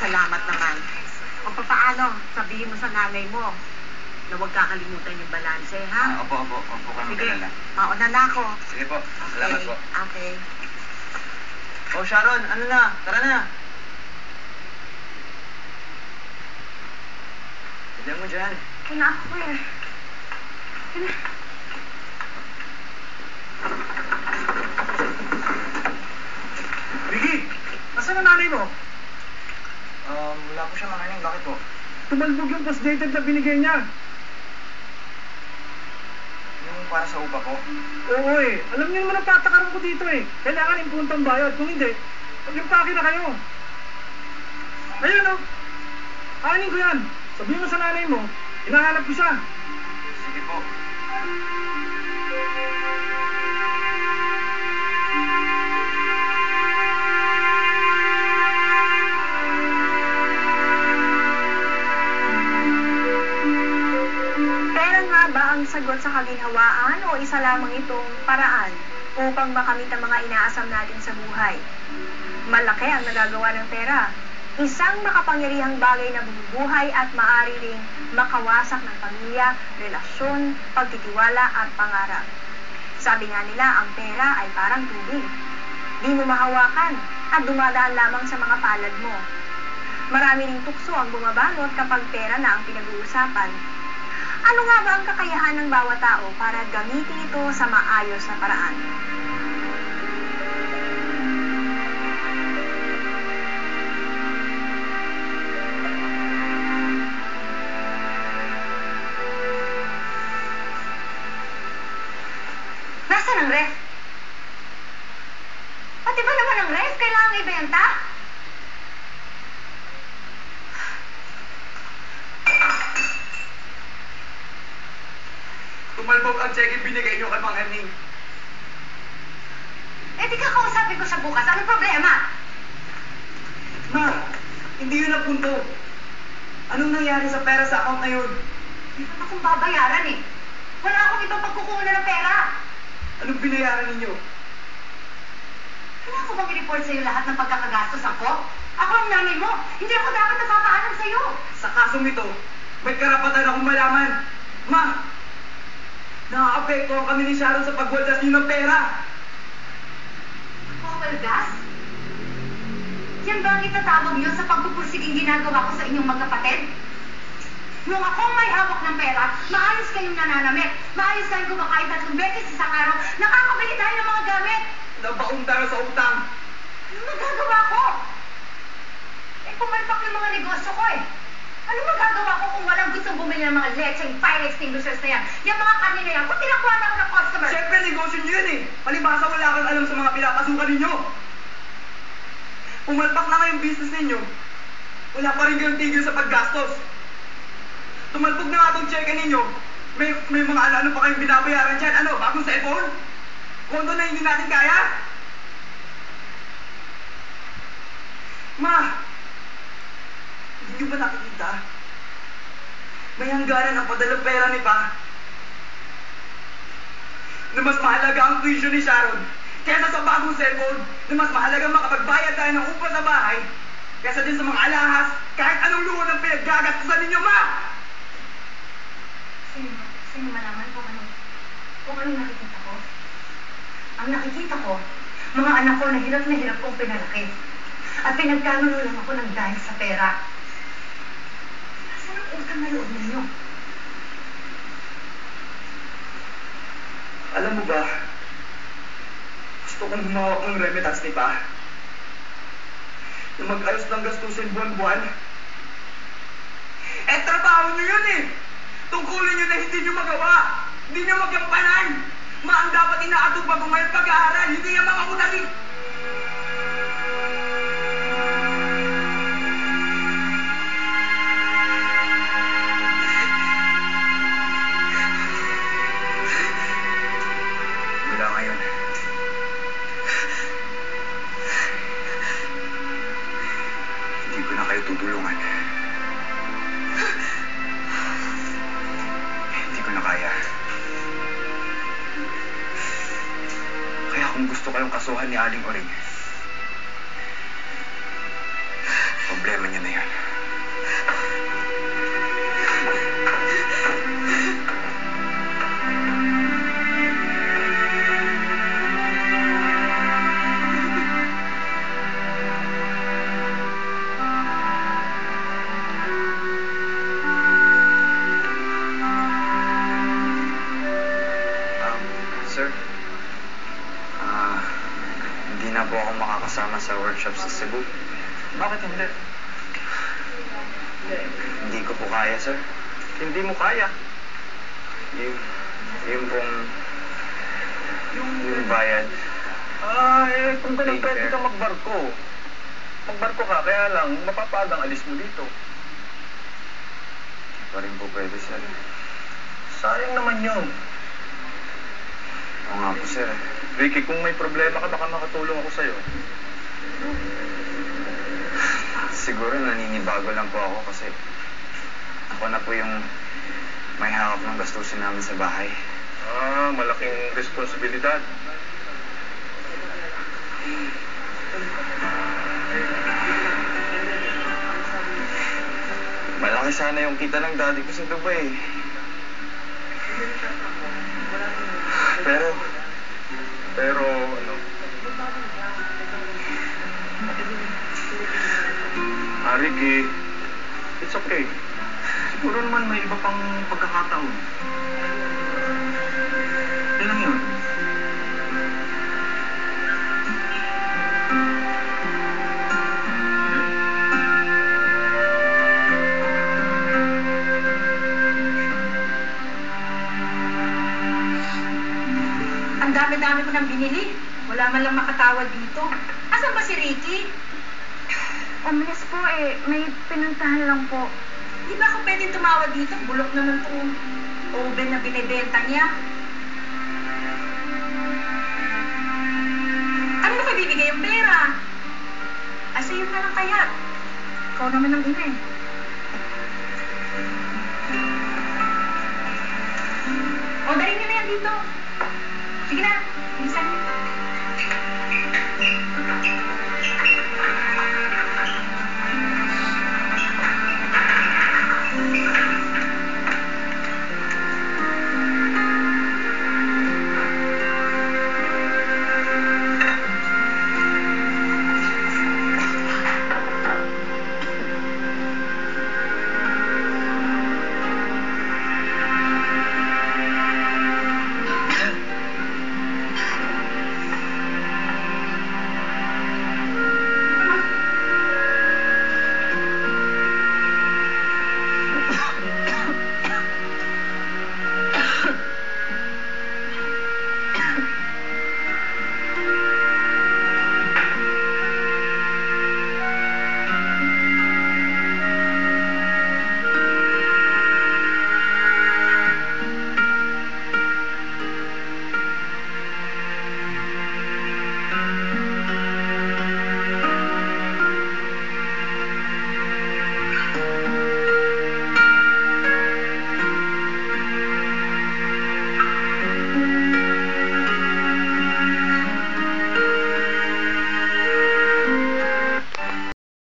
salamat naman. O papaano, sabihin mo sa nanay mo na huwag kakalimutan yung balanse, ha? Opo. Opo kami Sige, kalala. mauna na ako. Sige po. Salamat po. Okay. Oh, Sharon, ano na? Tara na. Diyan mo dyan. Wala ako eh. Vicky! Nasaan ang nanay mo? Wala po siya makaling. Bakit po? Tumalbog yung post-dated na binigay niya. Yung para sa upa ko? Oo eh. Alam niyo naman ang patakaran ko dito eh. Kailangan impuntang bayad. Kung hindi, pag-impake na kayo. Ayun oh. Kanin ko yan. Sabihin mo sa nanay mo, hinahanap ko siya. Sige po. Pera nga ba ang sagot sa kaginhawaan o isa lamang itong paraan upang makamit ang mga inaasam natin sa buhay? Malaki ang nagagawa ng pera. Isang makapangyarihang bagay na bumubuhay at maaari ring makawasak ng pamilya, relasyon, pagtitiwala at pangarap. Sabi nga nila, ang pera ay parang tubig. Di mo mahawakan at dumadaan lamang sa mga palad mo. Marami ring tukso ang bumabalot kapag pera na ang pinag-uusapan. Ano nga ba ang kakayahan ng bawat tao para gamitin ito sa maayos na paraan? Nasaan ang ref? Pati ba naman ang ref? Kailangan ibenta? Tumalbog ang cheque binigay niyo kay Mang Herning. Eh di kakausapin ko siya bukas. Anong problema? Ma, hindi yun ang punto. Anong nangyari sa pera sa account na yun? Hindi ko na akong babayaran eh. Wala akong ibang pagkukunan ng pera. Anong binayaran ninyo? Kailangan ko bang i-report sa'yo lahat ng pagkakagastos ako? Ako ang nanay mo. Hindi ako dapat napapaalam sa'yo. Sa kasong ito, may karapatan akong malaman. Ma, nakaka-apekto kami ni Sharon sa pagwaldas niyo ng pera. Pawaldas? Yan ba ang itatawag niyo sa pagpupursiging ginagawa ko sa inyong magkapatid? Nung akong may hawak ng pera, maayos kayong nananamit. Maayos kayong kumakain 3 beses isang araw. Nakakabili tayo ng mga gamit. Nabaon tayo sa utang. Ano magagawa ko? Eh, pumalpak yung mga negosyo ko eh. Ano magagawa ko kung walang gustong bumili ng mga lecheng fire extinguishers na yan? Yung mga kanina yan, kung tinakuha na ako ng customer. Siyempre, negosyo niyo yun eh. Palibasa wala kang alam sa mga pinapasukan ninyo. Pumalpak na nga yung business ninyo. Wala pa rin kayong tigil sa paggastos. Tumalbog na nga itong cheque ninyo. May mga ano pa kayong binabayaran dyan. Ano, bagong cellphone? Kondo na hindi natin kaya? Ma! Hindi nyo ba nakikita? May hangganan ang padalang pera ni Pa. Na mas mahalaga ang tuition ni Sharon kaysa sa bagong cellphone. Na mas mahalaga makapagbayad tayo ng upa sa bahay kaysa din sa mga alahas kahit anong luho ng pinaggagastusan ninyo, Ma! Sino malaman kung anong nakikita ko? Ang nakikita ko, mga anak ko na hirap kong pinalaki. At pinagkanulo lang ako ng dahil sa pera. Nasaan ang utang na loob ninyo? Alam mo ba, gusto kong humawak ng remittance ni Pa. Na mag-ayos ng gastusin buwan-buwan. Eh, trabaho nyo yun eh! Tungkulin nyo na hindi nyo magawa! Hindi nyo magampanan! Ma, ang dapat inaatupag ko ngayon pag-aaral, hindi yung mga utali! Mula ngayon, hindi ko na kayo tutulungan. Hindi ko na kaya. Kaya kung gusto kayong kasuhan ni Aling Oring, Problema niya na yan. Sir, hindi na po ako makakasama sa workshop sa Cebu. Bakit hindi? Hindi ko po kaya, sir. Hindi mo kaya. Yung pong... Yung bayad. Kung ganun Take pwede care. ka magbarko. Magbarko ka, kaya lang, mapapagang alis mo dito. Pa rin po pwede, sir. Sayang naman yun. Oo nga po, sir. Ricky, kung may problema ka, baka makatulong ako sa'yo. Siguro naninibago lang po ako kasi ako na po yung may hawak ng gastusin namin sa bahay. Malaking responsibilidad. Malaki sana yung kita ng daddy ko sa Dubai. Pero, ano? Ricky, it's okay. Siguro naman may iba pang pagkakataon. Yan lang yun. Ang dami-dami ko nang binili. Wala man lang makatawad dito. Asan ba si Ricky? Miss po may pinuntahan lang po. Di ba ako pwedeng tumawad dito? Bulok naman itong oven na binibenta niya. Ano na bibigay yung pera? Ay, sa'yo na lang kaya. Ikaw naman ang ina eh. O, dali niyo na yan dito. Sige na, bilisan niyo.